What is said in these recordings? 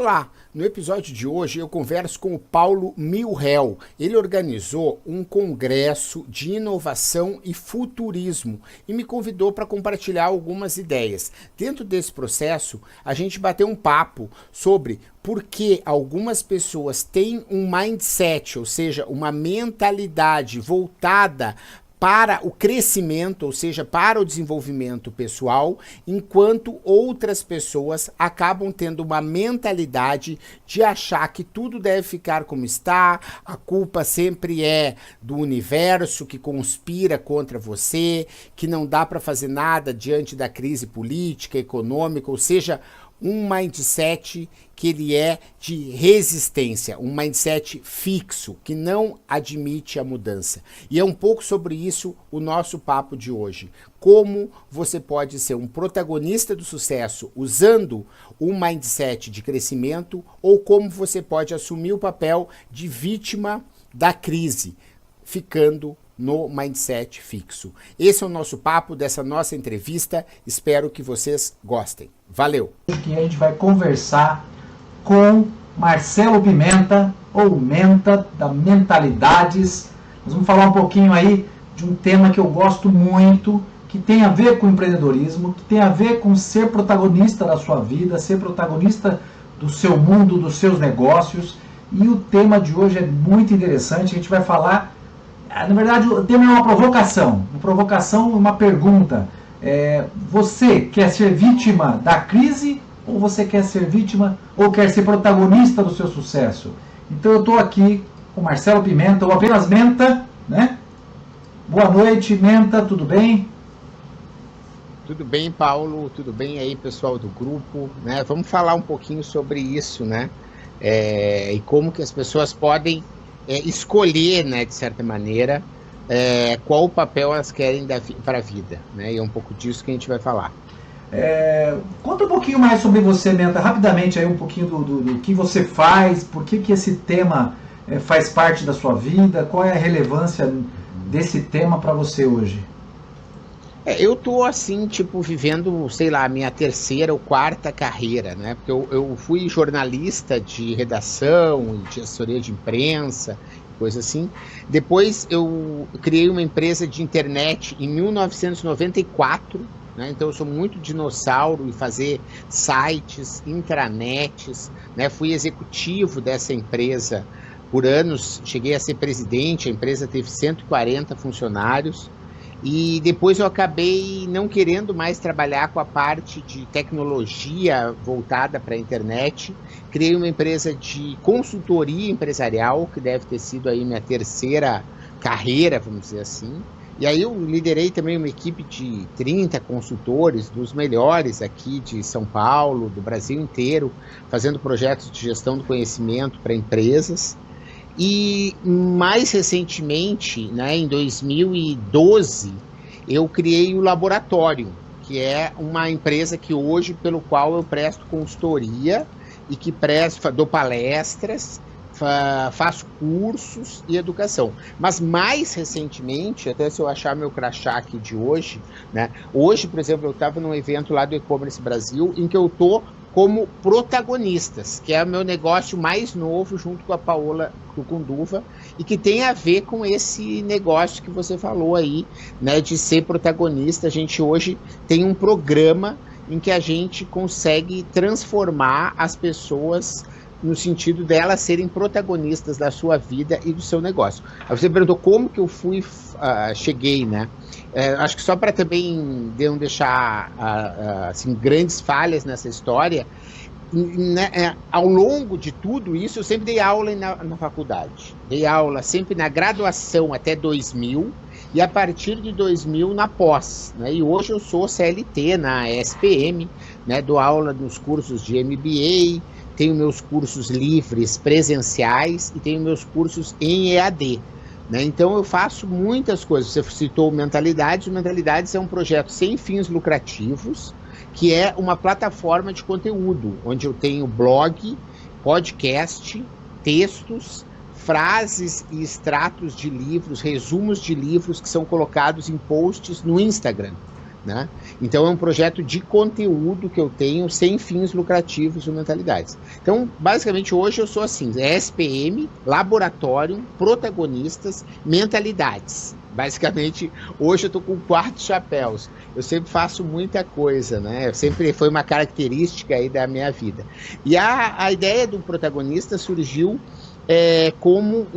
Olá, no episódio de hoje eu converso com o Paulo Milhel. Ele organizou um congresso de inovação e futurismo e me convidou para compartilhar algumas ideias. Dentro desse processo, a gente bateu um papo sobre por que algumas pessoas têm um mindset, ou seja, uma mentalidade voltada para o crescimento, ou seja, para o desenvolvimento pessoal, enquanto outras pessoas acabam tendo uma mentalidade de achar que tudo deve ficar como está, a culpa sempre é do universo que conspira contra você, que não dá para fazer nada diante da crise política, econômica, ou seja, um mindset que ele é de resistência, um mindset fixo, que não admite a mudança. E é um pouco sobre isso o nosso papo de hoje. Como você pode ser um protagonista do sucesso usando um mindset de crescimento ou como você pode assumir o papel de vítima da crise, ficando no mindset fixo. Esse é o nosso papo dessa nossa entrevista. Espero que vocês gostem. Valeu! Que a gente vai conversar com Marcelo Pimenta, ou Menta, da Mentalidades. Nós vamos falar um pouquinho aí de um tema que eu gosto muito, que tem a ver com empreendedorismo, que tem a ver com ser protagonista da sua vida, ser protagonista do seu mundo, dos seus negócios. E o tema de hoje é muito interessante. A gente vai falar, na verdade, o tema é uma provocação, uma pergunta. Você quer ser vítima da crise ou você quer ser vítima ou quer ser protagonista do seu sucesso? Então eu estou aqui com Marcelo Pimenta, ou apenas Menta, né? Boa noite, Menta, tudo bem? Tudo bem, Paulo? Tudo bem aí, pessoal do grupo? Né? Vamos falar um pouquinho sobre isso, né? E como que as pessoas podem escolher, né, de certa maneira, qual o papel elas querem para a vida, né? E é um pouco disso que a gente vai falar. Conta um pouquinho mais sobre você, Menta, rapidamente aí um pouquinho do que você faz, por que esse tema faz parte da sua vida, qual é a relevância desse tema para você hoje? Eu tô assim, tipo, vivendo, sei lá, a minha terceira ou quarta carreira, né? Porque eu fui jornalista de redação, de assessoria de imprensa, coisa assim. Depois eu criei uma empresa de internet em 1994, né? Então eu sou muito dinossauro em fazer sites, intranets, né? Fui executivo dessa empresa por anos, cheguei a ser presidente, a empresa teve 140 funcionários. E depois eu acabei não querendo mais trabalhar com a parte de tecnologia voltada para a internet. Criei uma empresa de consultoria empresarial, que deve ter sido aí minha terceira carreira, vamos dizer assim. E aí eu liderei também uma equipe de 30 consultores, dos melhores aqui de São Paulo, do Brasil inteiro, fazendo projetos de gestão do conhecimento para empresas. E mais recentemente, né, em 2012, eu criei o Laboratório, que é uma empresa que hoje, pelo qual eu presto consultoria e que dou palestras, faço cursos e educação. Mas mais recentemente, até se eu achar meu crachá aqui de hoje, né, hoje, por exemplo, eu estava num evento lá do E-Commerce Brasil, em que eu estou como protagonistas, que é o meu negócio mais novo, junto com a Paola Tucunduva, e que tem a ver com esse negócio que você falou aí, né, de ser protagonista. A gente hoje tem um programa em que a gente consegue transformar as pessoas no sentido delas serem protagonistas da sua vida e do seu negócio. Aí você perguntou como que eu cheguei, né? Acho que só para também não deixar assim, grandes falhas nessa história, né, ao longo de tudo isso, eu sempre dei aula na faculdade. Dei aula sempre na graduação até 2000 e a partir de 2000 na pós. Né? E hoje eu sou CLT na SPM, né, dou aula nos cursos de MBA, tenho meus cursos livres presenciais e tenho meus cursos em EAD. Né? Então eu faço muitas coisas. Você citou Mentalidades. O Mentalidades é um projeto sem fins lucrativos, que é uma plataforma de conteúdo, onde eu tenho blog, podcast, textos, frases e extratos de livros, resumos de livros que são colocados em posts no Instagram. né? Então é um projeto de conteúdo que eu tenho sem fins lucrativos no Mentalidades. Então, basicamente, hoje eu sou assim, SPM, Laboratório, Protagonistas, Mentalidades. Basicamente, hoje eu tô com 4 chapéus. Eu sempre faço muita coisa, né? Sempre foi uma característica aí da minha vida. E a ideia do protagonista surgiu como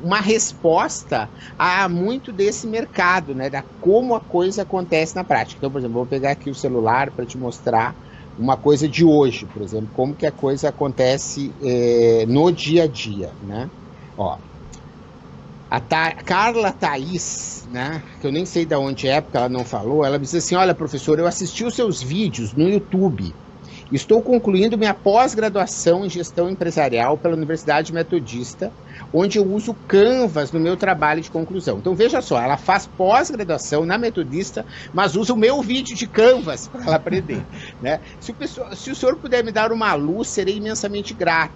uma resposta a muito desse mercado, né? Da como a coisa acontece na prática. Então, por exemplo, vou pegar aqui o celular para te mostrar uma coisa de hoje, por exemplo, como que a coisa acontece no dia a dia, né? Ó, a Carla Thaís, né, que eu nem sei de onde é, porque ela não falou, ela disse assim, olha, professor, eu assisti os seus vídeos no YouTube, estou concluindo minha pós-graduação em gestão empresarial pela Universidade Metodista, onde eu uso Canvas no meu trabalho de conclusão. Então, veja só, ela faz pós-graduação na Metodista, mas usa o meu vídeo de Canvas para ela aprender, né? Se o senhor puder me dar uma luz, serei imensamente grato,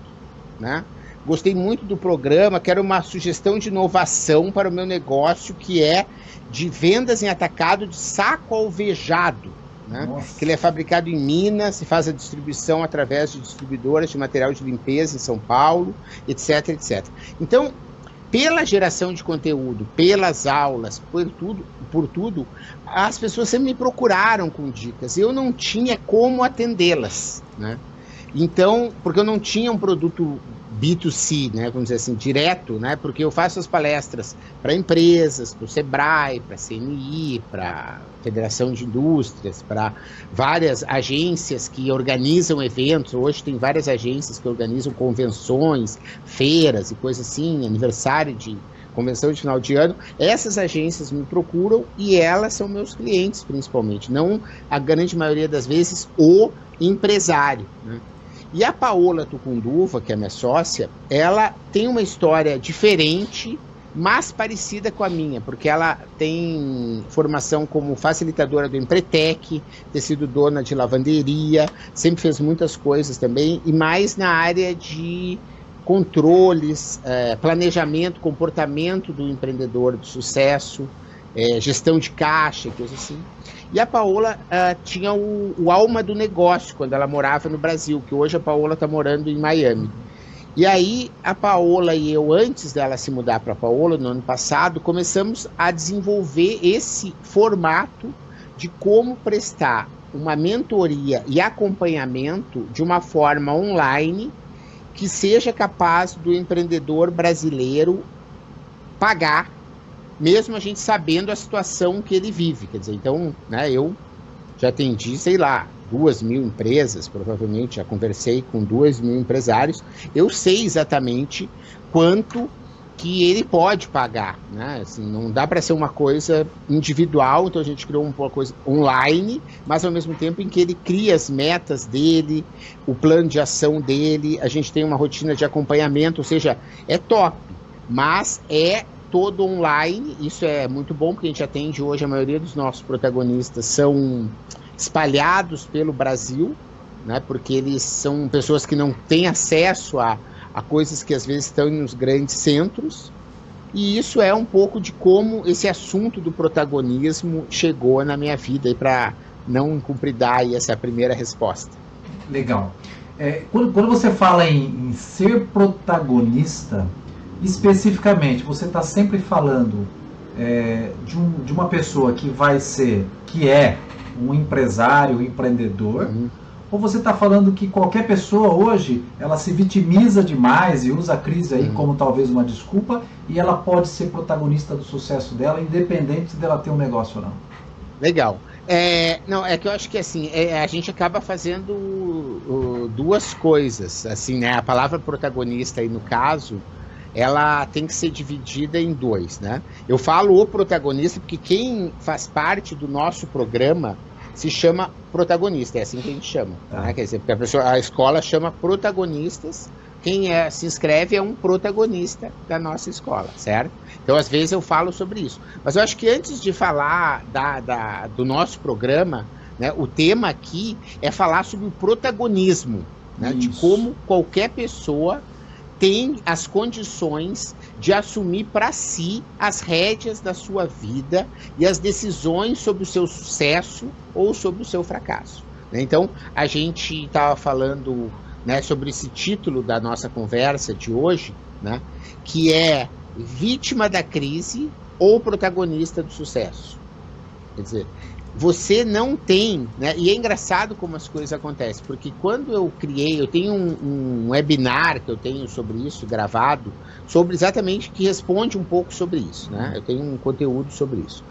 né? Gostei muito do programa, quero uma sugestão de inovação para o meu negócio, que é de vendas em atacado de saco alvejado, né? Que ele é fabricado em Minas e faz a distribuição através de distribuidoras de material de limpeza em São Paulo, etc, etc. Então, pela geração de conteúdo, pelas aulas, por tudo, as pessoas sempre me procuraram com dicas. Eu não tinha como atendê-las, né? Então, porque eu não tinha um produto B2C, né, vamos dizer assim, direto, né, porque eu faço as palestras para empresas, para o Sebrae, para a CNI, para a Federação de Indústrias, para várias agências que organizam eventos. Hoje tem várias agências que organizam convenções, feiras e coisas assim, aniversário de convenção de final de ano. Essas agências me procuram e elas são meus clientes, principalmente, não a grande maioria das vezes o empresário, né? E a Paola Tucunduva, que é minha sócia, ela tem uma história diferente, mas parecida com a minha, porque ela tem formação como facilitadora do Empretec, ter sido dona de lavanderia, sempre fez muitas coisas também, e mais na área de controles, planejamento, comportamento do empreendedor de sucesso, gestão de caixa, coisa assim. E a Paola tinha o alma do negócio quando ela morava no Brasil, que hoje a Paola está morando em Miami. E aí a Paola e eu, antes dela se mudar para Paola, no ano passado, começamos a desenvolver esse formato de como prestar uma mentoria e acompanhamento de uma forma online que seja capaz do empreendedor brasileiro pagar, mesmo a gente sabendo a situação que ele vive. Quer dizer, então, né, eu já atendi, sei lá, 2.000 empresas, provavelmente já conversei com 2.000 empresários, eu sei exatamente quanto que ele pode pagar, né? Assim, não dá para ser uma coisa individual, então a gente criou uma coisa online, mas ao mesmo tempo em que ele cria as metas dele, o plano de ação dele, a gente tem uma rotina de acompanhamento, ou seja, é top, mas é todo online. Isso é muito bom, porque a gente atende hoje, a maioria dos nossos protagonistas são espalhados pelo Brasil, né, porque eles são pessoas que não têm acesso a coisas que às vezes estão nos grandes centros, e isso é um pouco de como esse assunto do protagonismo chegou na minha vida, para não incumpridar aí essa primeira resposta. Legal. Quando você fala em ser protagonista, especificamente, você está sempre falando de uma pessoa que é um empresário, um empreendedor, ou você está falando que qualquer pessoa hoje, ela se vitimiza demais e usa a crise aí como talvez uma desculpa, e ela pode ser protagonista do sucesso dela, independente dela ter um negócio ou não? Legal. Não, é que eu acho que assim, a gente acaba fazendo duas coisas, assim, né? A palavra protagonista aí no caso, ela tem que ser dividida em dois, né? Eu falo o protagonista porque quem faz parte do nosso programa se chama protagonista, é assim que a gente chama, né? Quer dizer, porque a escola chama protagonistas, quem se inscreve é um protagonista da nossa escola, certo? Então, às vezes eu falo sobre isso. Mas eu acho que antes de falar do nosso programa, né, o tema aqui é falar sobre o protagonismo, né, de como qualquer pessoa tem as condições de assumir para si as rédeas da sua vida e as decisões sobre o seu sucesso ou sobre o seu fracasso. Então, a gente estava falando, né, sobre esse título da nossa conversa de hoje, né, que é vítima da crise ou protagonista do sucesso. Quer dizer, você não tem, né, e é engraçado como as coisas acontecem, porque quando eu tenho um webinar que eu tenho sobre isso, gravado, sobre exatamente, que responde um pouco sobre isso, né, eu tenho um conteúdo sobre isso.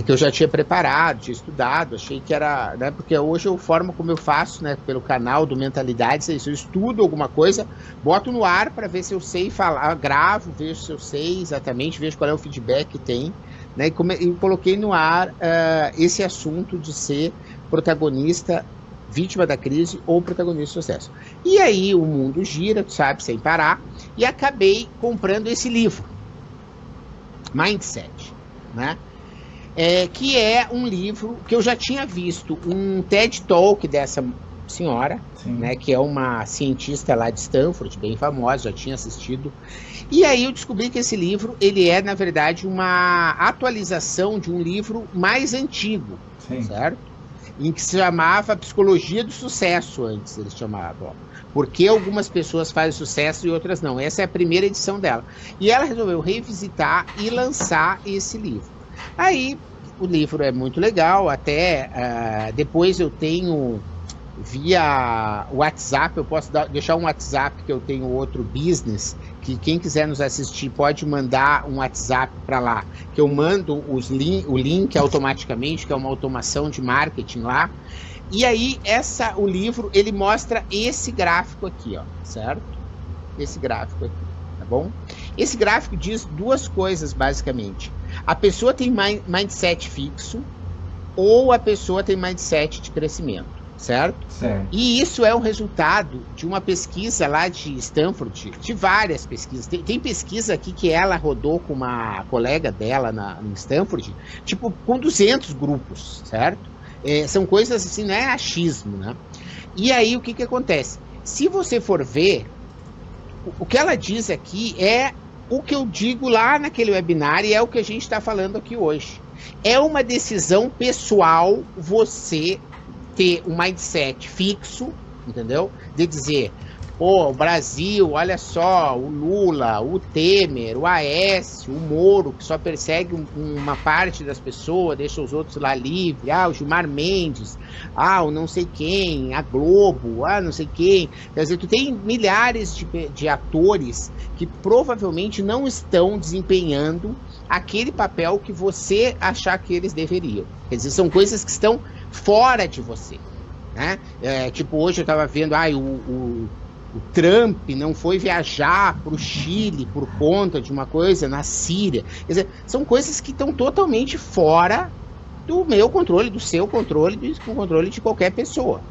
Que eu já tinha preparado, tinha estudado, achei que era, né, porque hoje eu formo como eu faço, né, pelo canal do Mentalidades, é isso, eu estudo alguma coisa, boto no ar para ver se eu sei falar, gravo, vejo se eu sei exatamente, vejo qual é o feedback que tem, né, e coloquei no ar esse assunto de ser protagonista, vítima da crise ou protagonista do sucesso. E aí o mundo gira, tu sabe, sem parar, e acabei comprando esse livro, Mindset, né? Que é um livro que eu já tinha visto, um TED Talk dessa senhora, né, que é uma cientista lá de Stanford, bem famosa, já tinha assistido. E aí eu descobri que esse livro, ele é, na verdade, uma atualização de um livro mais antigo, certo? Em que se chamava Psicologia do Sucesso, antes eles chamavam. Porque algumas pessoas fazem sucesso e outras não. Essa é a primeira edição dela. E ela resolveu revisitar e lançar esse livro. Aí, o livro é muito legal, até depois eu tenho, via WhatsApp, eu posso deixar um WhatsApp, que eu tenho outro business, que quem quiser nos assistir pode mandar um WhatsApp para lá, que eu mando o link automaticamente, que é uma automação de marketing lá. E aí, o livro, ele mostra esse gráfico aqui, ó, certo? Esse gráfico aqui, tá bom? Esse gráfico diz duas coisas, basicamente. A pessoa tem mindset fixo ou a pessoa tem mindset de crescimento, certo? E isso é um resultado de uma pesquisa lá de Stanford, de várias pesquisas. Tem pesquisa aqui que ela rodou com uma colega dela em Stanford, tipo, com 200 grupos, certo? São coisas assim, não é achismo, né? E aí, o que acontece? Se você for ver, o que ela diz aqui é o que eu digo lá naquele webinar e é o que a gente está falando aqui hoje. É uma decisão pessoal você ter um mindset fixo, entendeu? De dizer, pô, o Brasil, olha só, o Lula, o Temer, o Aécio, o Moro, que só persegue uma parte das pessoas, deixa os outros lá livres, o Gilmar Mendes, o não sei quem, a Globo, não sei quem. Quer dizer, tu tem milhares de atores que provavelmente não estão desempenhando aquele papel que você achar que eles deveriam. Quer dizer, são coisas que estão fora de você, né? Tipo, hoje eu estava vendo, o Trump não foi viajar para o Chile por conta de uma coisa na Síria. Quer dizer, são coisas que estão totalmente fora do meu controle, do seu controle, do controle de qualquer pessoa,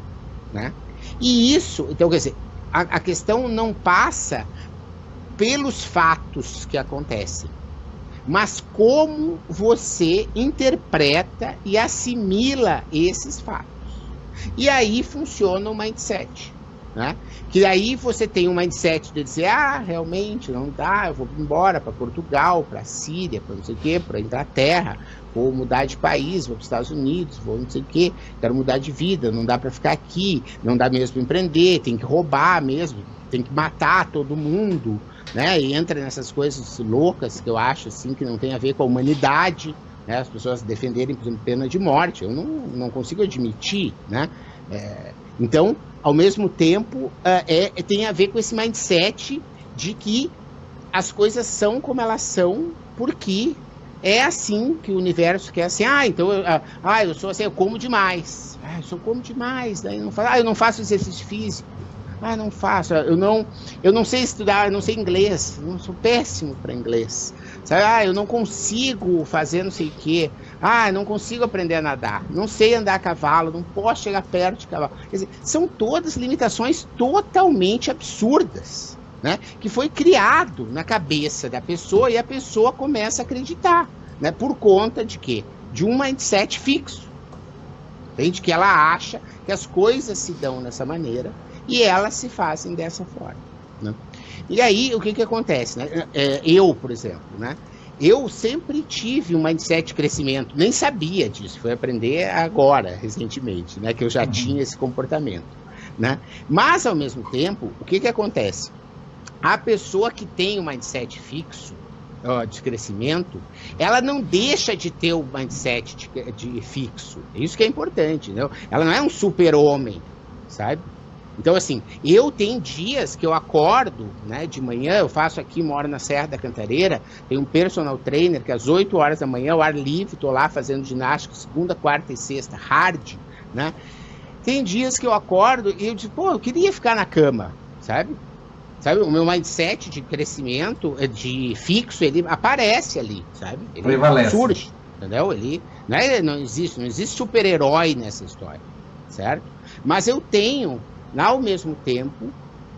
né? E isso, então, quer dizer, a questão não passa pelos fatos que acontecem, mas como você interpreta e assimila esses fatos. E aí funciona o mindset, né? Que aí você tem um mindset de dizer, realmente não dá, eu vou embora para Portugal, para Síria, para não sei o quê, para Inglaterra, vou mudar de país, vou para os Estados Unidos, vou não sei o quê, quero mudar de vida, não dá para ficar aqui, não dá mesmo para empreender, tem que roubar mesmo, tem que matar todo mundo, né? E entra nessas coisas loucas que eu acho assim, que não tem a ver com a humanidade, né? As pessoas defenderem, por exemplo, pena de morte, eu não consigo admitir, né? Então, ao mesmo tempo, tem a ver com esse mindset de que as coisas são como elas são, porque é assim que o universo quer, assim, então eu sou assim, eu como demais, eu como demais, daí eu não faço exercício físico, não faço, eu não sei estudar, eu não sei inglês, eu sou péssimo para inglês, sabe? Eu não consigo fazer não sei o quê, não consigo aprender a nadar, não sei andar a cavalo, não posso chegar perto de cavalo. Quer dizer, são todas limitações totalmente absurdas, né? Que foi criado na cabeça da pessoa e a pessoa começa a acreditar, né? Por conta de quê? De um mindset fixo, entende? Que ela acha que as coisas se dão dessa maneira e elas se fazem dessa forma. né? E aí, o que acontece, né? Eu, por exemplo, né? Eu sempre tive um mindset de crescimento, nem sabia disso, fui aprender agora, recentemente, né? Que eu já tinha esse comportamento, né? Mas, ao mesmo tempo, o que acontece? A pessoa que tem o mindset fixo, de crescimento, ela não deixa de ter o mindset de fixo. Isso que é importante, né? Ela não é um super-homem, sabe? Então, assim, eu tenho dias que eu acordo, né, de manhã, eu faço aqui, moro na Serra da Cantareira, tenho um personal trainer que às 8 horas da manhã, ao ar livre, tô lá fazendo ginástica, segunda, quarta e sexta, hard, né? Tem dias que eu acordo e eu digo, pô, eu queria ficar na cama, sabe? O meu mindset de crescimento, de fixo, ele aparece ali, sabe? Ele prevalece. Surge, entendeu? Ele não existe super-herói nessa história, certo? Mas eu tenho, ao mesmo tempo,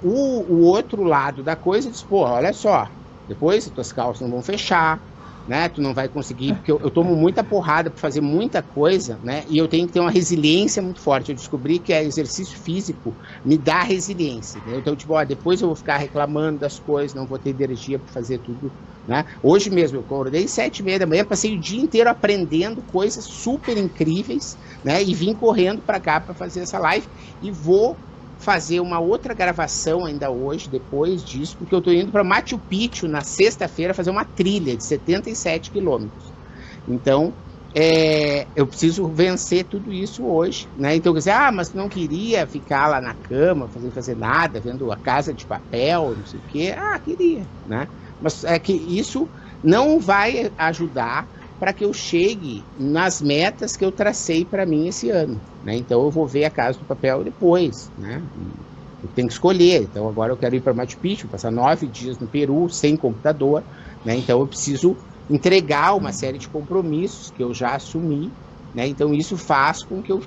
o outro lado da coisa, diz, pô, olha só, depois as tuas calças não vão fechar, né? Tu não vai conseguir, porque eu tomo muita porrada para fazer muita coisa, né? E eu tenho que ter uma resiliência muito forte. Eu descobri que exercício físico me dá resiliência, né? Então, tipo, ó, depois eu vou ficar reclamando das coisas, não vou ter energia para fazer tudo, né? Hoje mesmo, eu acordei 7h30 da manhã, passei o dia inteiro aprendendo coisas super incríveis, né? E vim correndo para cá para fazer essa live e vou fazer uma outra gravação ainda hoje, depois disso, porque eu estou indo para Machu Picchu na sexta-feira fazer uma trilha de 77 quilômetros. Então, eu preciso vencer tudo isso hoje, né? Então, quer dizer, mas não queria ficar lá na cama, fazer nada, vendo A Casa de Papel, não sei o quê. Queria, né? Mas é que isso não vai ajudar para que eu chegue nas metas que eu tracei para mim esse ano, né? Então eu vou ver A Casa do Papel depois, né? Eu tenho que escolher. Então agora eu quero ir para Machu Picchu, passar 9 dias no Peru sem computador, né? Então eu preciso entregar uma série de compromissos que eu já assumi, né? Então isso faz com que eu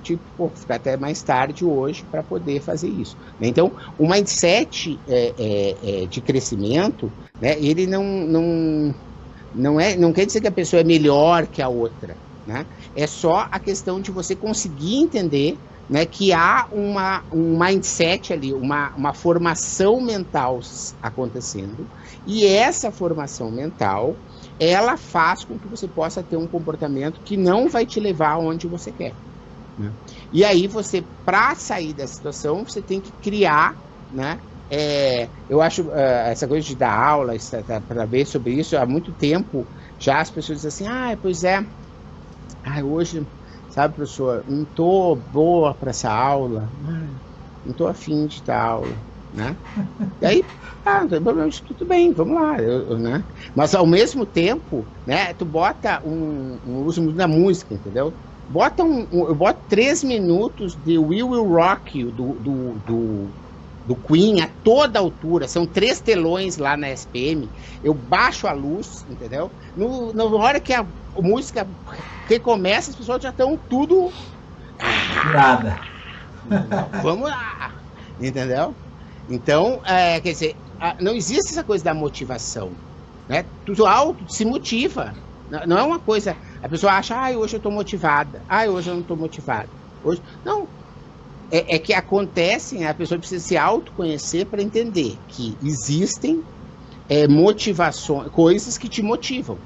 ficar até mais tarde hoje para poder fazer isso, né? Então o mindset de crescimento, né? Ele não quer dizer que a pessoa é melhor que a outra, né? É só a questão de você conseguir entender, né, que há um mindset ali, uma formação mental acontecendo, e essa formação mental, ela faz com que você possa ter um comportamento que não vai te levar aonde você quer, né? E aí você, para sair dessa situação, você tem que criar, né? Eu acho essa coisa de dar aula, para ver sobre isso, há muito tempo já as pessoas dizem assim, pois é, hoje, sabe, professor, não tô boa para essa aula, não tô afim de dar aula, né? E aí, não tem problema, tudo bem, vamos lá, né? Mas ao mesmo tempo, né, tu bota um uso muito da música, entendeu? Eu boto 3 minutos de We Will Rock You, do Queen a toda altura, são 3 telões lá na SPM, eu baixo a luz, entendeu? Na hora que a música recomeça, as pessoas já estão tudo... Nada. Vamos lá, entendeu? Então, quer dizer, não existe essa coisa da motivação, né? Tu se motiva, não é uma coisa... A pessoa acha, hoje eu estou motivada, hoje eu não estou motivada. Não, é que acontecem, a pessoa precisa se autoconhecer para entender que existem motivações, coisas que te motivam.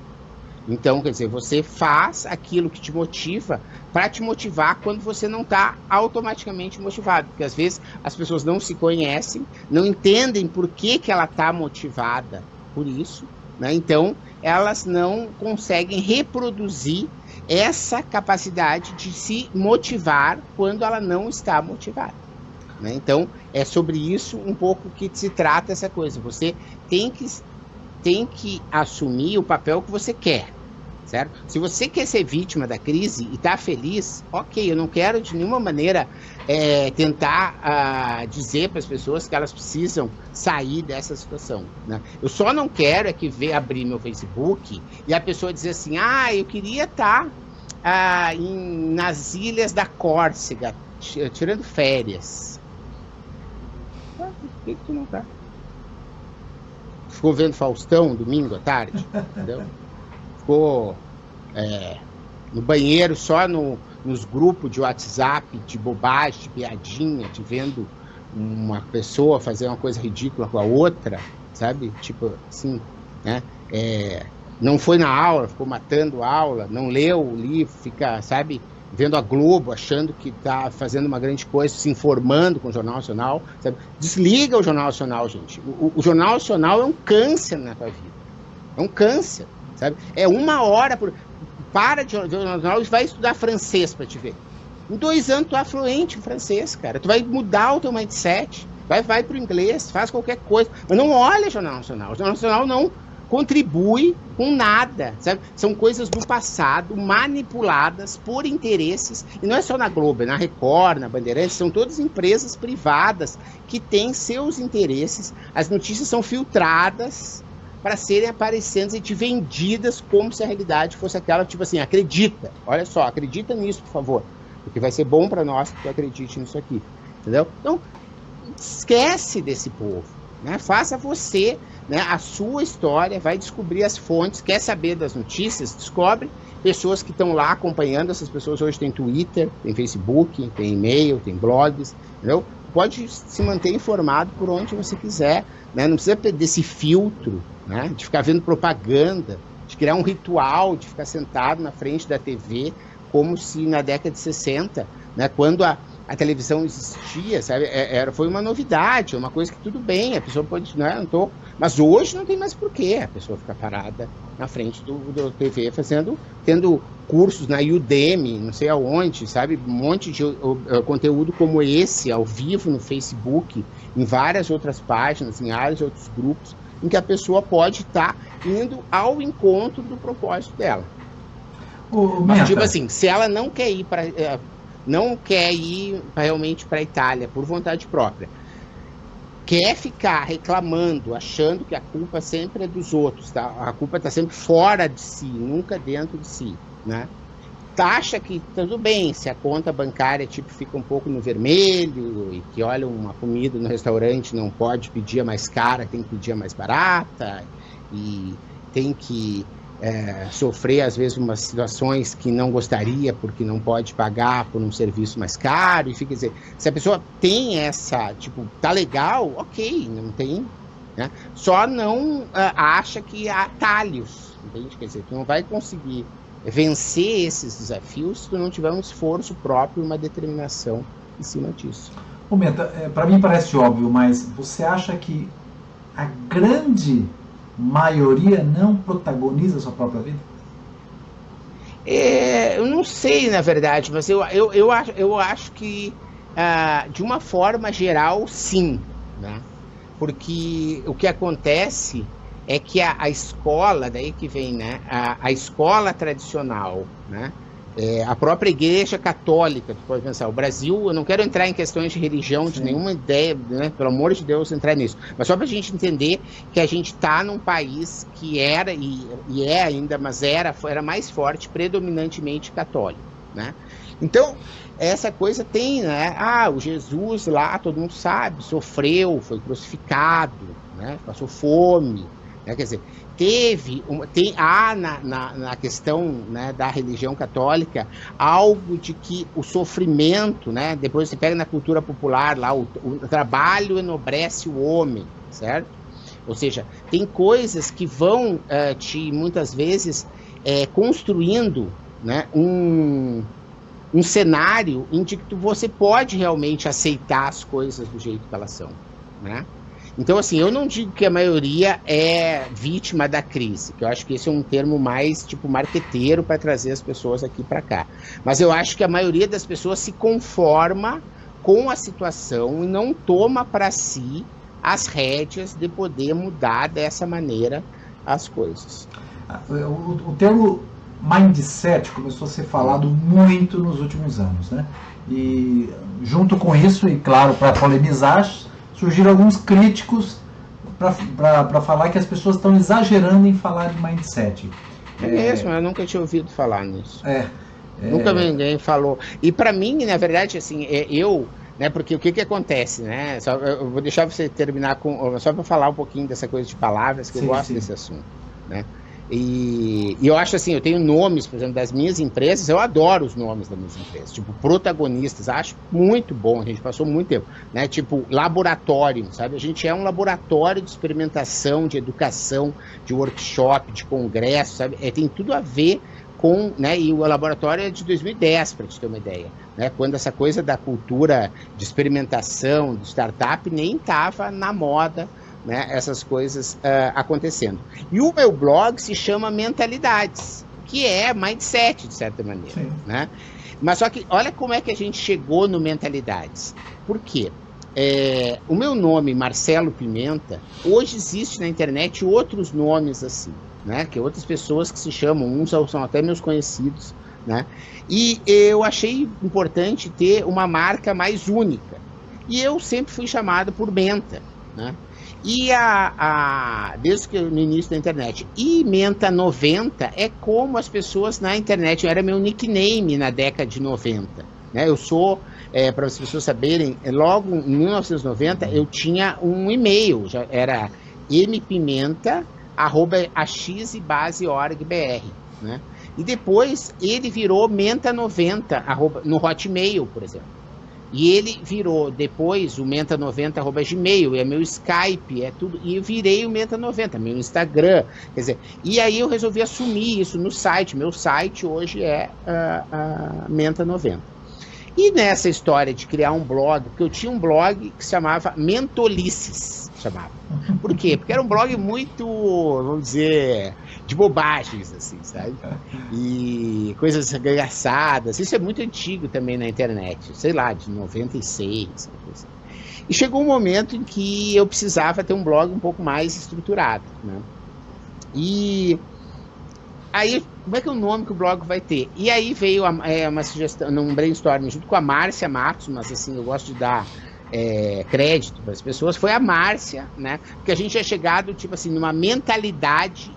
Então, quer dizer, você faz aquilo que te motiva para te motivar quando você não está automaticamente motivado. Porque às vezes as pessoas não se conhecem, não entendem por que ela está motivada por isso, né? Então, elas não conseguem reproduzir essa capacidade de se motivar quando ela não está motivada, né? Então, é sobre isso um pouco que se trata essa coisa. Você tem que assumir o papel que você quer, certo? Se você quer ser vítima da crise e está feliz, ok, eu não quero de nenhuma maneira tentar dizer para as pessoas que elas precisam sair dessa situação, né? Eu só não quero abrir meu Facebook e a pessoa dizer assim, eu queria estar nas ilhas da Córcega, tirando férias. Por que tu não tá? Ficou vendo Faustão domingo à tarde, entendeu? Ficou no banheiro, só nos grupos de WhatsApp, de bobagem, de piadinha, de vendo uma pessoa fazer uma coisa ridícula com a outra, sabe? Tipo assim, né? Não foi na aula, ficou matando a aula, não leu o livro, fica, sabe, vendo a Globo, achando que está fazendo uma grande coisa, se informando com o Jornal Nacional, sabe? Desliga o Jornal Nacional, gente. O Jornal Nacional é um câncer na tua vida. É um câncer, sabe? É 1 hora por... Para de ver o Jornal Nacional e vai estudar francês para te ver. Em 2 anos tu é fluente em francês, cara. Tu vai mudar o teu mindset. Vai pro inglês, faz qualquer coisa. Mas não olha o Jornal Nacional. O Jornal Nacional não contribui com nada, sabe? São coisas do passado, manipuladas por interesses. E não é só na Globo, é na Record, na Bandeirantes. São todas empresas privadas que têm seus interesses. As notícias são filtradas para serem aparecendo e vendidas como se a realidade fosse aquela, tipo assim, acredita. Olha só, acredita nisso, por favor. Porque vai ser bom para nós que tu acredite nisso aqui, entendeu? Então, esquece desse povo, né? Faça você, né, a sua história, vai descobrir as fontes, quer saber das notícias, descobre pessoas que estão lá acompanhando. Essas pessoas hoje têm Twitter, tem Facebook, tem e-mail, tem blogs, entendeu? Pode se manter informado por onde você quiser, né? Não precisa perder esse filtro, né, de ficar vendo propaganda, de criar um ritual, de ficar sentado na frente da TV, como se na década de 60, né, quando a televisão existia, sabe, foi uma novidade, uma coisa que tudo bem, a pessoa pode, né, mas hoje não tem mais porquê a pessoa ficar parada na frente do TV tendo cursos na Udemy, não sei aonde, sabe, um monte de conteúdo como esse, ao vivo no Facebook, em várias outras páginas, em vários outros grupos, em que a pessoa pode estar indo ao encontro do propósito dela. Mas, tipo assim, se ela não quer ir realmente para a Itália por vontade própria, quer ficar reclamando, achando que a culpa sempre é dos outros, tá? A culpa está sempre fora de si, nunca dentro de si, né? Acha que tudo bem se a conta bancária tipo fica um pouco no vermelho e que, olha, uma comida no restaurante não pode pedir a mais cara, tem que pedir a mais barata e tem que sofrer às vezes umas situações que não gostaria porque não pode pagar por um serviço mais caro, e fica, dizer, se a pessoa tem essa, tipo, tá legal, ok, não tem, né? Só não acha que há atalhos, entende? Quer dizer, tu não vai conseguir vencer esses desafios se tu não tiver um esforço próprio, uma determinação em cima disso. Menta, para mim parece óbvio, mas você acha que a grande maioria não protagoniza a sua própria vida? Eu não sei, na verdade, mas eu acho que, de uma forma geral, sim, né? Porque o que acontece é que a escola, daí que vem, né? A escola tradicional, né? A própria Igreja Católica, tu pode pensar, o Brasil, eu não quero entrar em questões de religião, sim, de nenhuma ideia, né, pelo amor de Deus, entrar nisso, mas só para a gente entender que a gente está num país que era, e é ainda, mas era mais forte, predominantemente católico, né? Então, essa coisa tem, né? O Jesus lá, todo mundo sabe, sofreu, foi crucificado, né? Passou fome, né? Quer dizer, na questão, né, da religião católica algo de que o sofrimento, né, depois você pega na cultura popular lá, o trabalho enobrece o homem, certo? Ou seja, tem coisas que vão muitas vezes construindo, né, um cenário em que você pode realmente aceitar as coisas do jeito que elas são, né? Então, assim, eu não digo que a maioria é vítima da crise, que eu acho que esse é um termo mais, tipo, marqueteiro para trazer as pessoas aqui para cá. Mas eu acho que a maioria das pessoas se conforma com a situação e não toma para si as rédeas de poder mudar dessa maneira as coisas. O termo mindset começou a ser falado muito nos últimos anos, né? E junto com isso, e claro, para polemizar, surgiram alguns críticos para falar que as pessoas estão exagerando em falar de mindset. Mesmo, eu nunca tinha ouvido falar nisso. Nunca ninguém falou. E para mim, na verdade, assim, né, porque o que acontece, né? Eu vou deixar você terminar só para falar um pouquinho dessa coisa de palavras, que eu gosto desse assunto, né? E eu acho assim, eu tenho nomes, por exemplo, das minhas empresas, eu adoro os nomes das minhas empresas, tipo, protagonistas, acho muito bom, a gente passou muito tempo, né, tipo, laboratório, sabe, a gente é um laboratório de experimentação, de educação, de workshop, de congresso, sabe, tem tudo a ver com, né, e o laboratório é de 2010, para te ter uma ideia, né, quando essa coisa da cultura de experimentação, de startup, nem estava na moda, né, essas coisas acontecendo. E o meu blog se chama Mentalidades, que é mindset, de certa maneira. Né? Mas só que, olha como é que a gente chegou no Mentalidades. Por quê? O meu nome, Marcelo Pimenta, hoje existe na internet outros nomes assim, né, que outras pessoas que se chamam, uns são até meus conhecidos, né, e eu achei importante ter uma marca mais única. E eu sempre fui chamado por Menta, né? E desde que no início da internet. E Menta 90 é como as pessoas na internet, era meu nickname na década de 90. Né? Eu sou, para as pessoas saberem, logo em 1990 eu tinha um e-mail, já era mpimenta@axibase.org.br. Né? E depois ele virou Menta 90 no Hotmail, por exemplo. E ele virou depois o Menta90@gmail, é meu Skype, é tudo. E eu virei o Menta90, meu Instagram. Quer dizer, e aí eu resolvi assumir isso no site. Meu site hoje é Menta90. E nessa história de criar um blog, porque eu tinha um blog que se chamava Mentolices. Por quê? Porque era um blog muito, vamos dizer, de bobagens, assim, sabe? E coisas engraçadas. Isso é muito antigo também na internet, sei lá, de 96. Assim. E chegou um momento em que eu precisava ter um blog um pouco mais estruturado, né? E aí, como é que é o nome que o blog vai ter? E aí veio uma sugestão, num brainstorming, junto com a Márcia Matos, mas assim, eu gosto de dar crédito para as pessoas, foi a Márcia, né? Porque a gente é chegado, tipo assim, numa mentalidade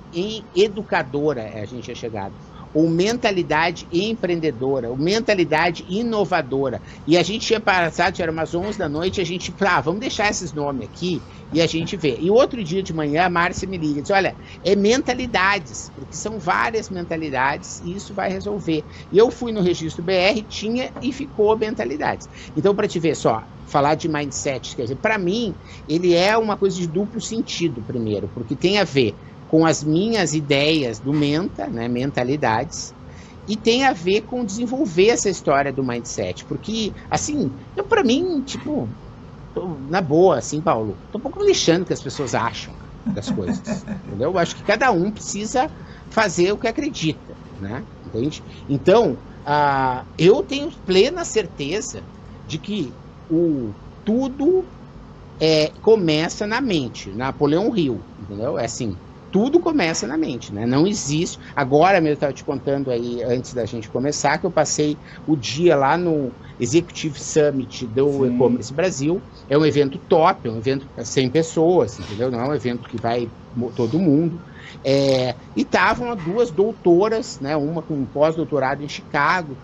educadora, a gente é chegado. Ou mentalidade empreendedora, ou mentalidade inovadora. E a gente tinha passado, era umas 11 da noite, a gente, vamos deixar esses nomes aqui e a gente vê. E outro dia de manhã, a Márcia me liga e diz, olha, é mentalidades, porque são várias mentalidades e isso vai resolver. E eu fui no registro BR, tinha e ficou mentalidades. Então, para te ver só, falar de mindset, quer dizer, para mim, ele é uma coisa de duplo sentido, primeiro, porque tem a ver com as minhas ideias do Menta, né, mentalidades, e tem a ver com desenvolver essa história do mindset, porque, assim, eu para mim, tipo, na boa, assim, Paulo, tô um pouco me lixando o que as pessoas acham das coisas, entendeu? Eu acho que cada um precisa fazer o que acredita, né, entende? Então, eu tenho plena certeza de que tudo começa na mente, Napoleão Hill, entendeu? É assim, tudo começa na mente, né? Não existe. Agora mesmo eu estava te contando aí, antes da gente começar, que eu passei o dia lá no Executive Summit do E-Commerce Brasil. É um evento top, é um evento para 100 pessoas, entendeu? Não é um evento que vai todo mundo. E estavam duas doutoras, né? Uma com um pós-doutorado em Chicago,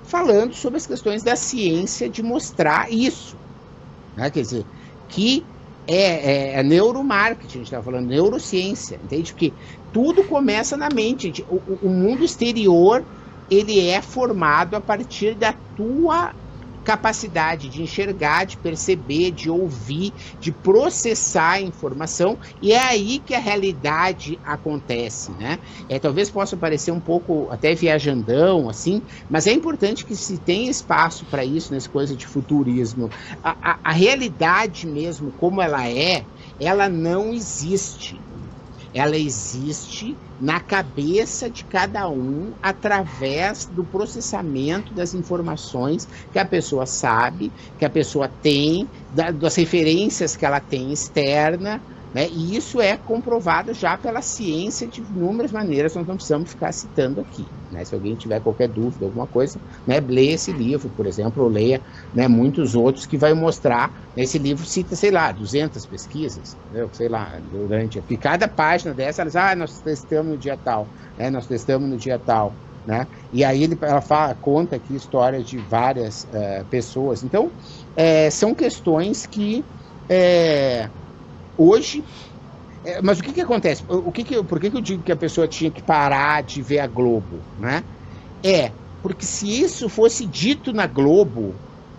falando sobre as questões da ciência de mostrar isso, né? Quer dizer, que é neuromarketing, a gente está falando neurociência, entende? Porque tudo começa na mente. O mundo exterior, ele é formado a partir da tua capacidade de enxergar, de perceber, de ouvir, de processar a informação, e é aí que a realidade acontece, né? Talvez possa parecer um pouco até viajandão, assim, mas é importante que se tenha espaço para isso, nessa coisa de futurismo. A realidade mesmo, como ela não existe. Ela existe na cabeça de cada um através do processamento das informações que a pessoa sabe, que a pessoa tem, das referências que ela tem externa, né? E isso é comprovado já pela ciência de inúmeras maneiras, nós não precisamos ficar citando aqui, né? Se alguém tiver qualquer dúvida, alguma coisa, né, leia esse livro, por exemplo, ou leia, né, muitos outros que vai mostrar, né, esse livro cita, sei lá, 200 pesquisas, entendeu? Sei lá, durante, e cada página dessa, elas, nós testamos no dia tal, né, nós testamos no dia tal, né? E aí ela conta aqui história de várias pessoas. Então, são questões que hoje Mas o que acontece? Por que eu digo que a pessoa tinha que parar de ver a Globo, né? Porque se isso fosse dito na Globo,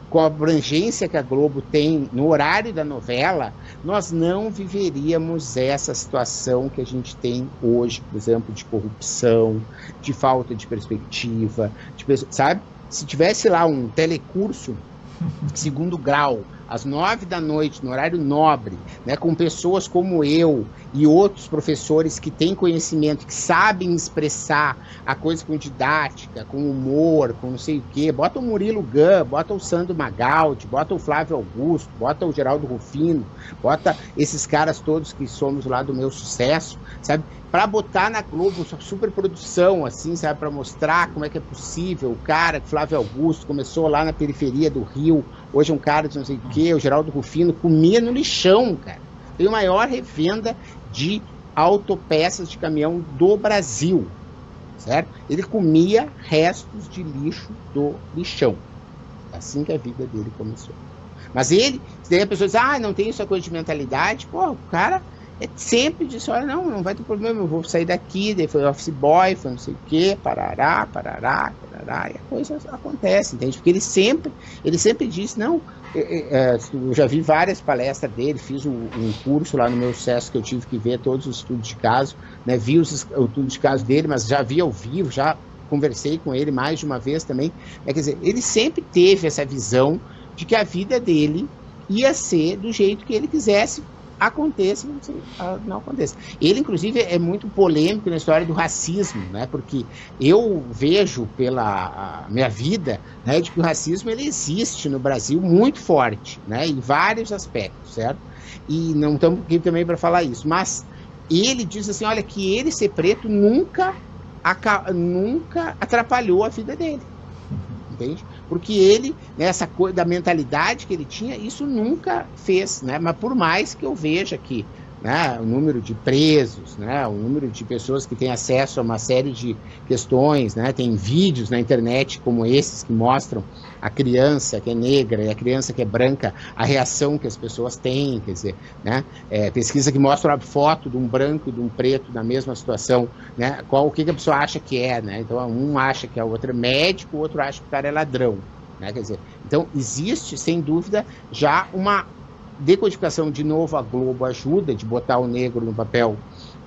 com a abrangência que a Globo tem no horário da novela, nós não viveríamos essa situação que a gente tem hoje, por exemplo, de corrupção, de falta de perspectiva, sabe? Se tivesse lá um telecurso segundo grau, às 9 da noite, no horário nobre, né, com pessoas como eu e outros professores que têm conhecimento, que sabem expressar a coisa com didática, com humor, com não sei o quê. Bota o Murilo Gun, bota o Sandro Magaldi, bota o Flávio Augusto, bota o Geraldo Rufino, bota esses caras todos que somos lá do Meu Sucesso, sabe? Para botar na Globo super produção, assim, sabe? Para mostrar como é que é possível. O cara, Flávio Augusto, começou lá na periferia do Rio, hoje é um cara de não sei o quê, o Geraldo Rufino comia no lixão, cara. Tem a maior revenda de autopeças de caminhão do Brasil, certo? Ele comia restos de lixo do lixão. Assim que a vida dele começou. Mas ele, daí a pessoa diz, não tem essa coisa de mentalidade. Pô, o cara sempre disse, olha, não vai ter problema, eu vou sair daqui, daí foi office boy, foi não sei o quê, parará, e a coisa acontece, entende? Porque ele sempre disse, não, eu já vi várias palestras dele, fiz um curso lá no Meu Sucesso que eu tive que ver todos os estudos de caso, né, vi os estudos de caso dele, mas já vi ao vivo, já conversei com ele mais de uma vez também, quer dizer, ele sempre teve essa visão de que a vida dele ia ser do jeito que ele quisesse, aconteça, não aconteça. Ele, inclusive, é muito polêmico na história do racismo, né? Porque eu vejo pela minha vida, né, de que o racismo ele existe no Brasil muito forte, né, em vários aspectos, certo? E não estamos aqui também para falar isso, mas ele diz assim, olha, que ele ser preto nunca atrapalhou a vida dele. Entende? Porque ele, nessa coisa da mentalidade que ele tinha, isso nunca fez, né? Mas por mais que eu veja que, né, o número de presos, né, o número de pessoas que têm acesso a uma série de questões, né, tem vídeos na internet como esses que mostram a criança que é negra e a criança que é branca, a reação que as pessoas têm, quer dizer, né, pesquisa que mostra a foto de um branco e de um preto na mesma situação, né, o que a pessoa acha que é, né, então um acha que é o outro é médico, o outro acha que o cara é ladrão, né, quer dizer, então existe, sem dúvida, já uma decodificação. De novo, a Globo ajuda de botar o negro no papel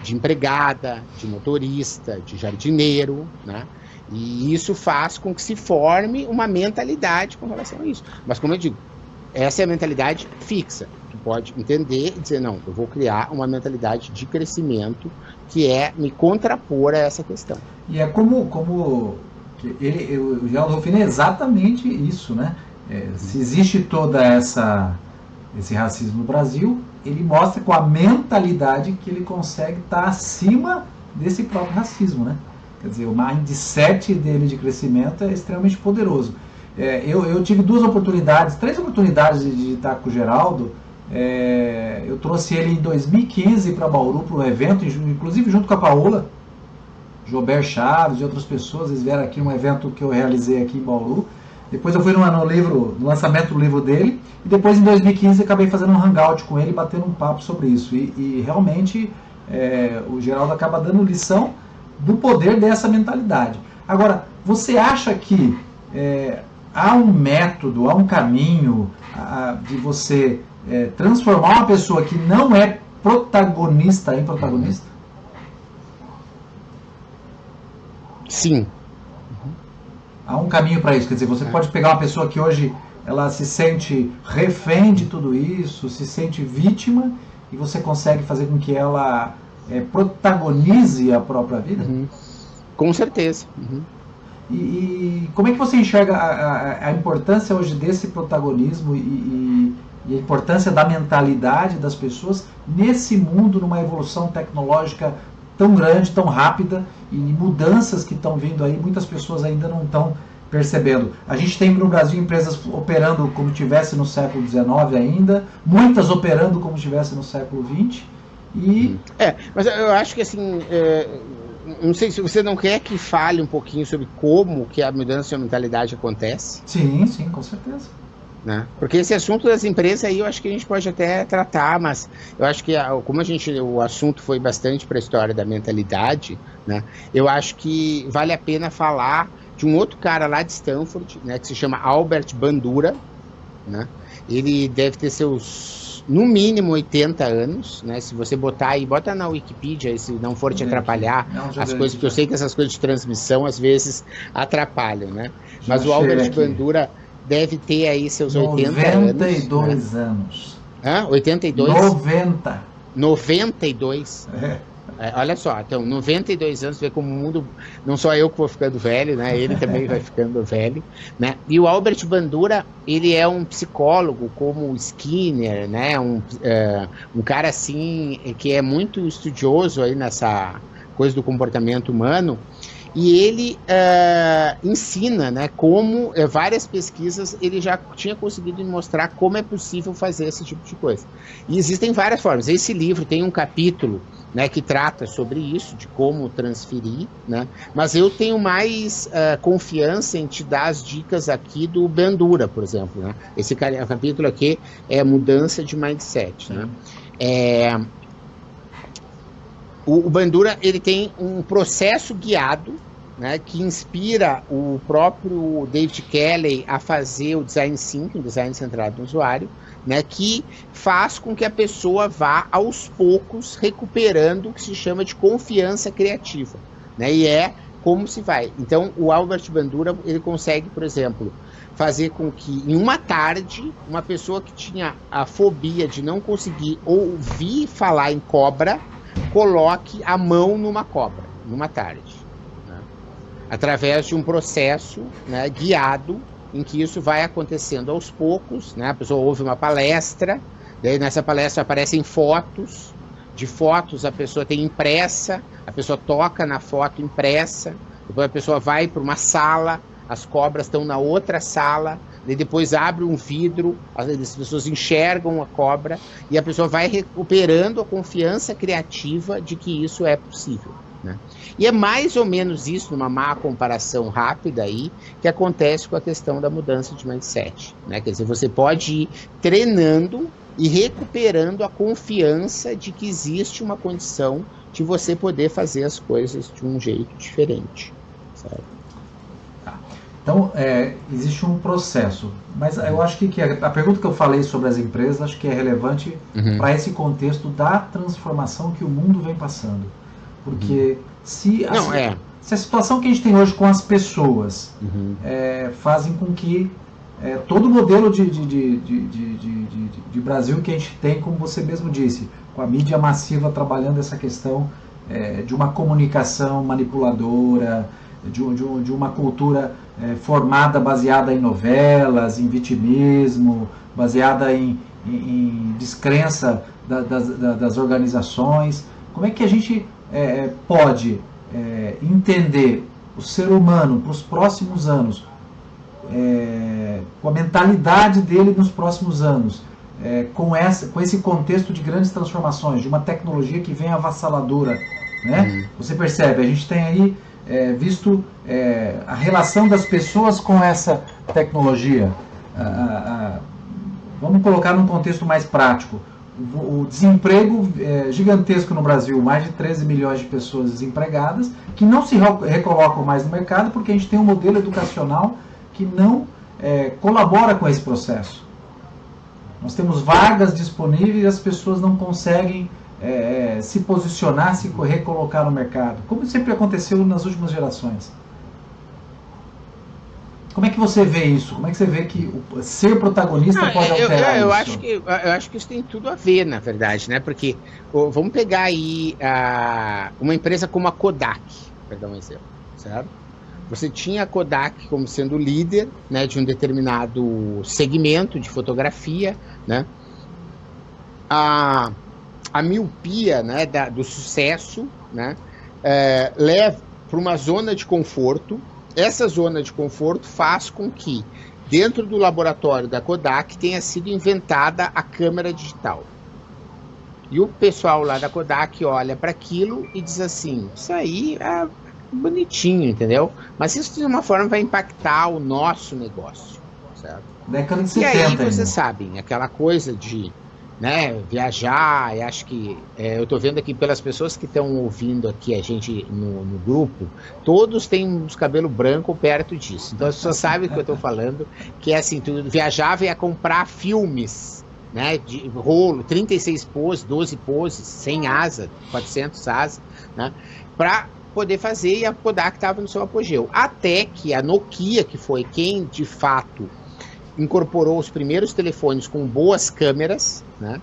de empregada, de motorista, de jardineiro, né? E isso faz com que se forme uma mentalidade com relação a isso. Mas, como eu digo, essa é a mentalidade fixa. Tu pode entender e dizer, não, eu vou criar uma mentalidade de crescimento que é me contrapor a essa questão. E é como o Geraldo Rufino é exatamente isso, né? Se existe toda esse racismo no Brasil, ele mostra com a mentalidade que ele consegue estar acima desse próprio racismo, né? Quer dizer, o mindset dele de crescimento é extremamente poderoso. Eu tive três oportunidades de estar com o Geraldo. Eu trouxe ele em 2015 para Bauru, para um evento, inclusive junto com a Paola, Jober Chaves e outras pessoas. Eles vieram aqui num evento que eu realizei aqui em Bauru. Depois eu fui no lançamento do livro dele, e depois em 2015 acabei fazendo um hangout com ele, batendo um papo sobre isso. E realmente o Geraldo acaba dando lição do poder dessa mentalidade. Agora, você acha que há um método, há um caminho de você transformar uma pessoa que não é protagonista em protagonista? Sim. Há um caminho para isso, quer dizer, você pode pegar uma pessoa que hoje ela se sente refém de tudo isso, se sente vítima, e você consegue fazer com que ela protagonize a própria vida? Com certeza. E como é que você enxerga a importância hoje desse protagonismo e a importância da mentalidade das pessoas nesse mundo, numa evolução tecnológica tão grande, tão rápida, e mudanças que estão vindo aí, muitas pessoas ainda não estão percebendo. A gente tem no Brasil empresas operando como estivesse no século XIX ainda, muitas operando como estivesse no século XX. Mas eu acho que assim, não sei se você não quer que fale um pouquinho sobre como que a mudança de mentalidade acontece. Sim, com certeza. né? Porque esse assunto das empresas aí eu acho que a gente pode até tratar, mas eu acho que como o assunto foi bastante para a história da mentalidade, né? Eu acho que vale a pena falar de um outro cara lá de Stanford, né? Que se chama Albert Bandura, né? Ele deve ter no mínimo 80 anos, né? Se você botar aí, bota na Wikipedia, se não for te atrapalhar as coisas, porque eu sei que essas coisas de transmissão às vezes atrapalham, né? Mas o Albert Bandura deve ter aí seus 80 anos. 92 anos. Hã? 82? 90. 92? Olha só, então, 92 anos, vê como o mundo, não só eu que vou ficando velho, né? Ele também vai ficando velho, né? E o Albert Bandura, ele é um psicólogo como o Skinner, né? Um cara assim, que é muito estudioso aí nessa coisa do comportamento humano. E ele ensina, né, como várias pesquisas ele já tinha conseguido mostrar como é possível fazer esse tipo de coisa. E existem várias formas. Esse livro tem um capítulo, né, que trata sobre isso, de como transferir, né, mas eu tenho mais confiança em te dar as dicas aqui do Bandura, por exemplo. Né? Esse capítulo aqui é mudança de mindset. Né? O Bandura, ele tem um processo guiado, né, que inspira o próprio David Kelley a fazer o design thinking, design centrado no usuário, né, que faz com que a pessoa vá aos poucos recuperando o que se chama de confiança criativa, né, e é como se vai. Então, o Albert Bandura, ele consegue, por exemplo, fazer com que em uma tarde, uma pessoa que tinha a fobia de não conseguir ouvir falar em cobra, coloque a mão numa cobra, numa tarde, né? Através de um processo, né, guiado, em que isso vai acontecendo aos poucos, né? A pessoa ouve uma palestra, daí nessa palestra aparecem fotos, de fotos a pessoa tem impressa, a pessoa toca na foto impressa, depois a pessoa vai para uma sala, as cobras estão na outra sala, e depois abre um vidro, as pessoas enxergam a cobra e a pessoa vai recuperando a confiança criativa de que isso é possível, né? E é mais ou menos isso, numa má comparação rápida aí, que acontece com a questão da mudança de mindset, né? Quer dizer, você pode ir treinando e recuperando a confiança de que existe uma condição de você poder fazer as coisas de um jeito diferente, sabe? Então, existe um processo, mas eu acho que a pergunta que eu falei sobre as empresas, acho que é relevante para esse contexto da transformação que o mundo vem passando. Porque se a situação que a gente tem hoje com as pessoas fazem com que todo o modelo de Brasil que a gente tem, como você mesmo disse, com a mídia massiva trabalhando essa questão de uma comunicação manipuladora, de uma cultura formada, baseada em novelas, em vitimismo, baseada em descrença das organizações. Como é que a gente pode entender o ser humano para os próximos anos, com a mentalidade dele nos próximos anos, com esse contexto de grandes transformações, de uma tecnologia que vem avassaladora, né? Você percebe, a gente tem aí visto a relação das pessoas com essa tecnologia. Vamos colocar num contexto mais prático. O desemprego gigantesco no Brasil, mais de 13 milhões de pessoas desempregadas, que não se recolocam mais no mercado porque a gente tem um modelo educacional que não colabora com esse processo. Nós temos vagas disponíveis e as pessoas não conseguem se posicionar, se recolocar no mercado, como sempre aconteceu nas últimas gerações. Como é que você vê isso? Como é que você vê que ser protagonista pode alterar isso? Eu acho que isso tem tudo a ver, na verdade, né? Porque vamos pegar aí uma empresa como a Kodak, para dar um exemplo, certo? Você tinha a Kodak como sendo líder, né, de um determinado segmento de fotografia, né? A miopia, né, do sucesso, né, leva para uma zona de conforto. Essa zona de conforto faz com que, dentro do laboratório da Kodak, tenha sido inventada a câmera digital. E o pessoal lá da Kodak olha para aquilo e diz assim, isso aí é bonitinho, entendeu? Mas isso de uma forma vai impactar o nosso negócio, certo? Década de E 70 aí ainda. vocês sabem, aquela coisa de, né, viajar, e acho que eu tô vendo aqui pelas pessoas que estão ouvindo aqui a gente no grupo, todos têm uns cabelos brancos perto disso. Então as pessoas sabem o que eu tô falando, que é assim, tu viajava e ia comprar filmes, né, de rolo, 36 poses, 12 poses, 100 asa, 400 asa, né, para poder fazer, e a Kodak estava no seu apogeu. Até que a Nokia, que foi quem de fato incorporou os primeiros telefones com boas câmeras, né?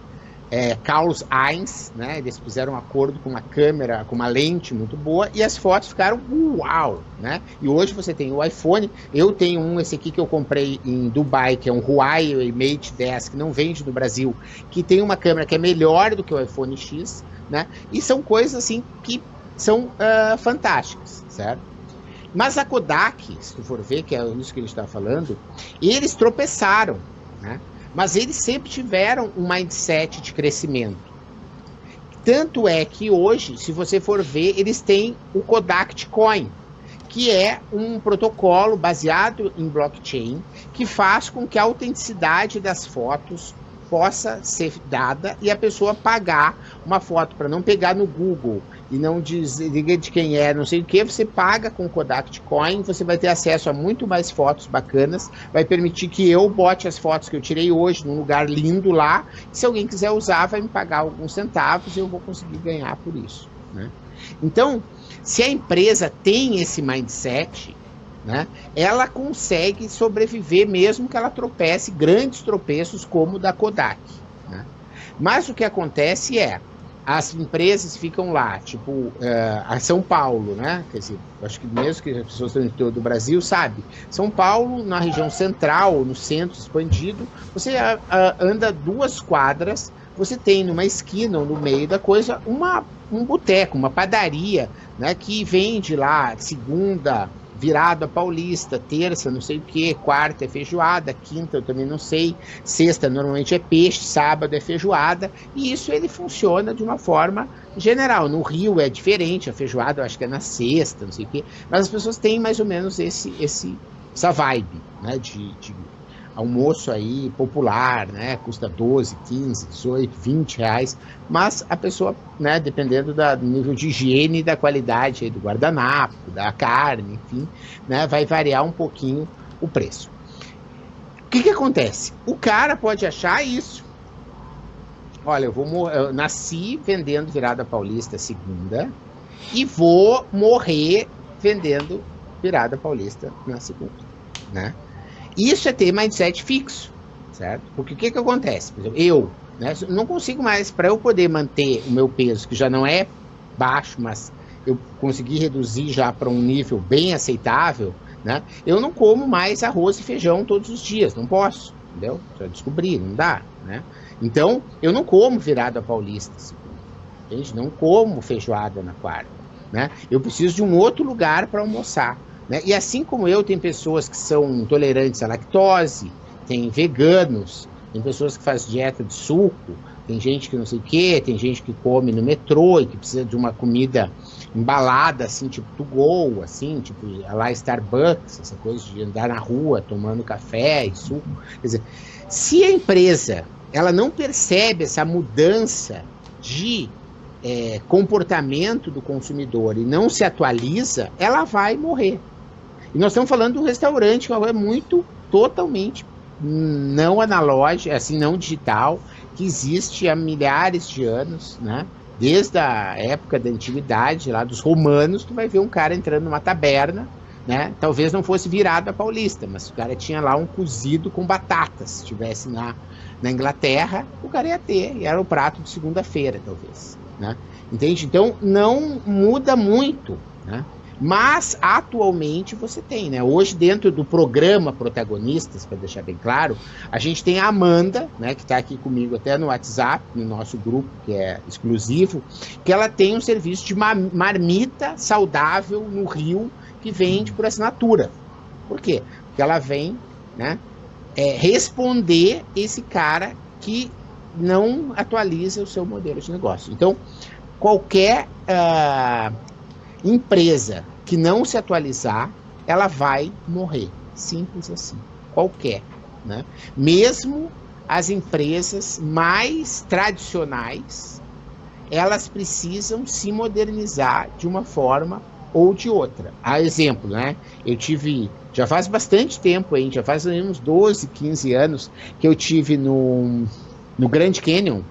Carl Zeiss, né? Eles fizeram um acordo com uma câmera, com uma lente muito boa, e as fotos ficaram uau, né? E hoje você tem o iPhone, eu tenho esse aqui que eu comprei em Dubai, que é um Huawei Mate 10, que não vende no Brasil, que tem uma câmera que é melhor do que o iPhone X, né? E são coisas assim que são fantásticas, certo? Mas a Kodak, se tu for ver, que é isso que a gente está falando, eles tropeçaram, né? Mas eles sempre tiveram um mindset de crescimento. Tanto é que hoje, se você for ver, eles têm o Kodak Coin, que é um protocolo baseado em blockchain, que faz com que a autenticidade das fotos possa ser dada e a pessoa pagar uma foto, para não pegar no Google e não dizer de quem é, não sei o que, você paga com o Kodak Coin, você vai ter acesso a muito mais fotos bacanas, vai permitir que eu bote as fotos que eu tirei hoje num lugar lindo lá, e se alguém quiser usar, vai me pagar alguns centavos e eu vou conseguir ganhar por isso, né? Então, se a empresa tem esse mindset, né, ela consegue sobreviver mesmo que ela tropece grandes tropeços como o da Kodak, né? Mas o que acontece é, as empresas ficam lá, tipo a São Paulo, né? Quer dizer, acho que mesmo que as pessoas estão em todo o Brasil, sabe? São Paulo, na região central, no centro expandido, você anda 2 quadras, você tem numa esquina ou no meio da coisa um boteco, uma padaria, né? Que vende lá segunda, virado a paulista, terça não sei o que, quarta é feijoada, quinta eu também não sei, sexta normalmente é peixe, sábado é feijoada, e isso ele funciona de uma forma general. No Rio é diferente, a feijoada eu acho que é na sexta, não sei o que, mas as pessoas têm mais ou menos essa vibe, né, de almoço aí popular, né, custa 12, 15, 18, 20 reais, mas a pessoa, né, dependendo do nível de higiene e da qualidade aí do guardanapo, da carne, enfim, né, vai variar um pouquinho o preço. O que acontece? O cara pode achar isso. Olha, eu nasci vendendo virada paulista segunda e vou morrer vendendo virada paulista na segunda, né? Isso é ter mindset fixo, certo? Porque o que acontece? Por exemplo, eu, né, não consigo mais, para eu poder manter o meu peso, que já não é baixo, mas eu consegui reduzir já para um nível bem aceitável, né? Eu não como mais arroz e feijão todos os dias, não posso, entendeu? Já descobri, não dá, né? Então, eu não como virada paulista, entende? Não como feijoada na quarta, né? Eu preciso de um outro lugar para almoçar, né? E assim como eu, tem pessoas que são intolerantes à lactose, tem veganos, tem pessoas que fazem dieta de suco, tem gente que não sei o que, tem gente que come no metrô e que precisa de uma comida embalada, assim, tipo to go, assim, tipo lá Starbucks, essa coisa de andar na rua tomando café e suco. Quer dizer, se a empresa ela não percebe essa mudança de comportamento do consumidor e não se atualiza, ela vai morrer. E nós estamos falando de um restaurante que é muito, totalmente não analógico, assim, não digital, que existe há milhares de anos, né? Desde a época da antiguidade, lá dos romanos, tu vai ver um cara entrando numa taberna, né? Talvez não fosse virado a paulista, mas o cara tinha lá um cozido com batatas. Se estivesse na Inglaterra, o cara ia ter, e era o prato de segunda-feira, talvez, né? Entende? Então, não muda muito, né? Mas, atualmente, você tem, né? Hoje, dentro do programa Protagonistas, para deixar bem claro, a gente tem a Amanda, né, que está aqui comigo até no WhatsApp, no nosso grupo, que é exclusivo, que ela tem um serviço de marmita saudável no Rio, que vende por assinatura. Por quê? Porque ela vem, né, responder esse cara que não atualiza o seu modelo de negócio. Então, qualquer empresa que não se atualizar, ela vai morrer. Simples assim. Qualquer. né? Mesmo as empresas mais tradicionais, elas precisam se modernizar de uma forma ou de outra. A exemplo, né? Eu tive, já faz bastante tempo, hein? Já faz uns 12, 15 anos que eu tive no Grand Canyon,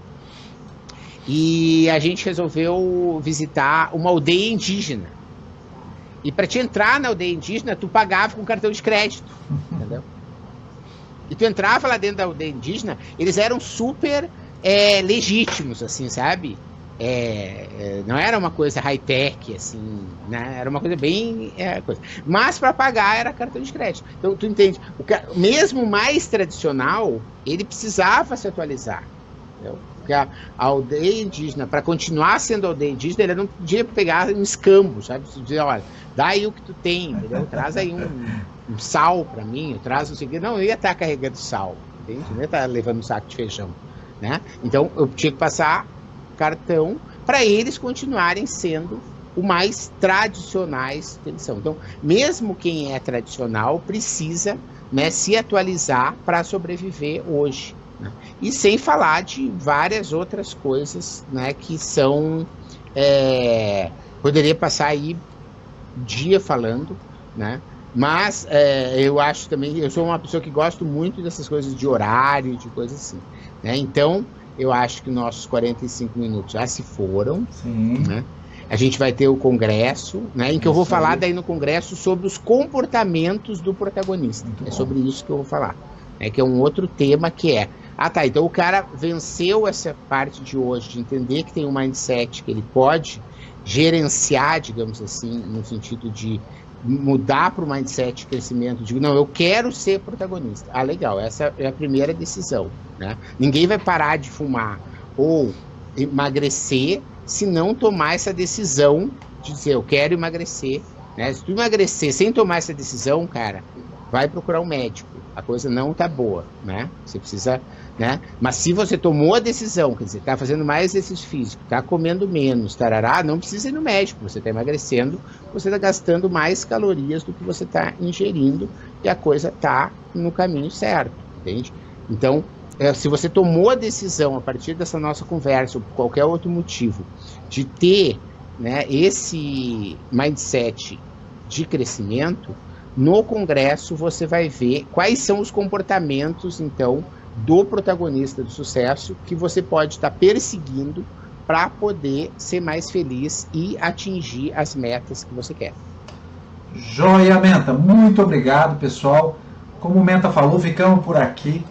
e a gente resolveu visitar uma aldeia indígena. E para te entrar na aldeia indígena, tu pagava com cartão de crédito, entendeu? E tu entrava lá dentro da aldeia indígena, eles eram super legítimos, assim, sabe? Não era uma coisa high-tech, assim, né? Era uma coisa bem... coisa. Mas para pagar era cartão de crédito. Então, tu entende? Mesmo mais tradicional, ele precisava se atualizar, entendeu? Porque a aldeia indígena, para continuar sendo aldeia indígena, ele não podia pegar um escambo, sabe? Dizer, olha, dá aí o que tu tem, entendeu? Traz aí um sal para mim, traz o seguinte. Não, eu ia estar carregando sal, entende? Eu ia estar levando um saco de feijão, né? Então, eu tinha que passar cartão para eles continuarem sendo o mais tradicionais que eles são. Então, mesmo quem é tradicional precisa, né, se atualizar para sobreviver hoje, né? E sem falar de várias outras coisas, né, que são... poderia passar aí dia falando, né? Mas eu acho também... Eu sou uma pessoa que gosto muito dessas coisas de horário, de coisas assim, né? Então, eu acho que nossos 45 minutos já se foram. Sim. Né? A gente vai ter o congresso, né, em que eu vou falar daí no congresso sobre os comportamentos do protagonista. Muito bom. Sobre isso que eu vou falar. Que é um outro tema que é... tá, então o cara venceu essa parte de hoje, de entender que tem um mindset que ele pode gerenciar, digamos assim, no sentido de mudar para o mindset de crescimento, digo, não, eu quero ser protagonista. Legal, essa é a primeira decisão, né? Ninguém vai parar de fumar ou emagrecer se não tomar essa decisão de dizer, eu quero emagrecer, né? Se tu emagrecer sem tomar essa decisão, cara, vai procurar um médico. A coisa não tá boa, né? Você precisa, né? Mas se você tomou a decisão, quer dizer, tá fazendo mais exercício físico, tá comendo menos, tarará, não precisa ir no médico. Você tá emagrecendo, você tá gastando mais calorias do que você tá ingerindo e a coisa tá no caminho certo, entende? Então, se você tomou a decisão a partir dessa nossa conversa ou por qualquer outro motivo de ter, né, esse mindset de crescimento, no congresso você vai ver quais são os comportamentos, então, do protagonista do sucesso que você pode estar perseguindo para poder ser mais feliz e atingir as metas que você quer. Joia, Menta. Muito obrigado, pessoal. Como o Menta falou, ficamos por aqui.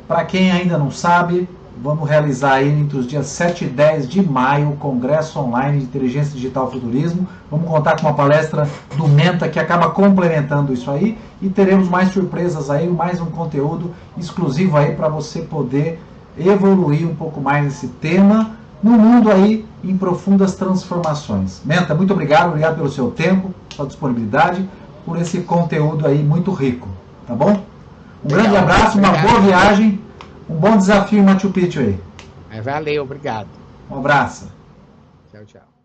Para quem ainda não sabe, vamos realizar aí entre os dias 7 e 10 de maio o Congresso Online de Inteligência Digital Futurismo. Vamos contar com uma palestra do Menta que acaba complementando isso aí e teremos mais surpresas aí, mais um conteúdo exclusivo aí para você poder evoluir um pouco mais nesse tema no mundo aí em profundas transformações. Menta, muito obrigado pelo seu tempo, sua disponibilidade, por esse conteúdo aí muito rico, tá bom? Um grande abraço, uma boa viagem, um bom desafio em Machu Picchu aí. Valeu, obrigado. Um abraço. Tchau, tchau.